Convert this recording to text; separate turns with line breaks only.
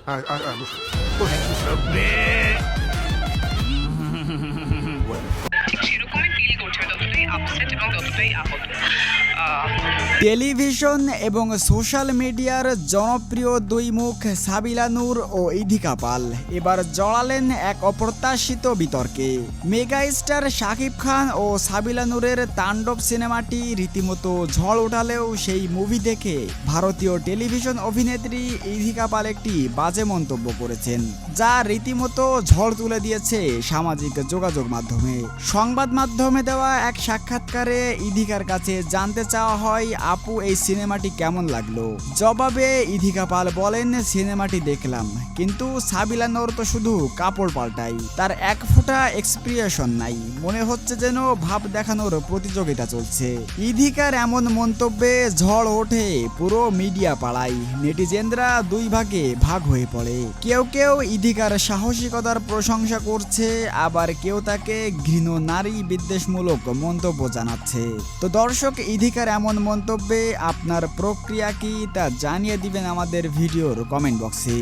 বসুন, বসুন।
ঠিক সেরকমই ফিল করছে, ততটাই আপসেট এবং ততটাই আহত।
টেলিভিশন এবং সোশ্যাল মিডিয়ার জনপ্রিয় দুই মুখ সাবিলা নূর ও ইধিকা পাল এবার জড়ালেন এক অপ্রত্যাশিত বিতর্কে। মেগা স্টার শাকিব খান ও সাবিলা নূরের তাণ্ডব সিনেমাটি রীতিমতো ঝড় ওঠালেও সেই মুভি দেখে ভারতীয় টেলিভিশন অভিনেত্রী ইধিকা পাল একটি বাজে মন্তব্য করেছেন, যা রীতিমতো ঝড় তুলে দিয়েছে সামাজিক যোগাযোগ মাধ্যমে। সংবাদ মাধ্যমে দেওয়া এক সাক্ষাৎকারে ইধিকার কাছে জানতে চাওয়া হয়, আপু এই সিনেমাটি কেমন লাগলো? জবাবে ইধিকা পাল বলেন, সিনেমাটি দেখলাম, কিন্তু সাবিলা নূর তো শুধু কাপড় পাল্টাই, তার এক ফোঁটা এক্সপ্রেশন নাই, মনে হচ্ছে যেন ভাব দেখানোর প্রতিযোগিতা চলছে। ইধিকার এমন মন্তব্যে ঝড় ওঠে পুরো মিডিয়া পাড়ায়। নেটিজেনরা দুই ভাগে ভাগ হয়ে পড়ে। কেউ কেউ ইধিকার সাহসিকতার প্রশংসা করছে, আবার কেউ তাকে ঘৃণ নারী বিদ্বেষমূলক মন্তব্য জানাচ্ছে। তো দর্শক, ইধিকার এমন মন্তব্যে আপনার প্রক্রিয়া কি তা জানিয়ে দিবেন আমাদের ভিডিওর কমেন্ট বক্সে।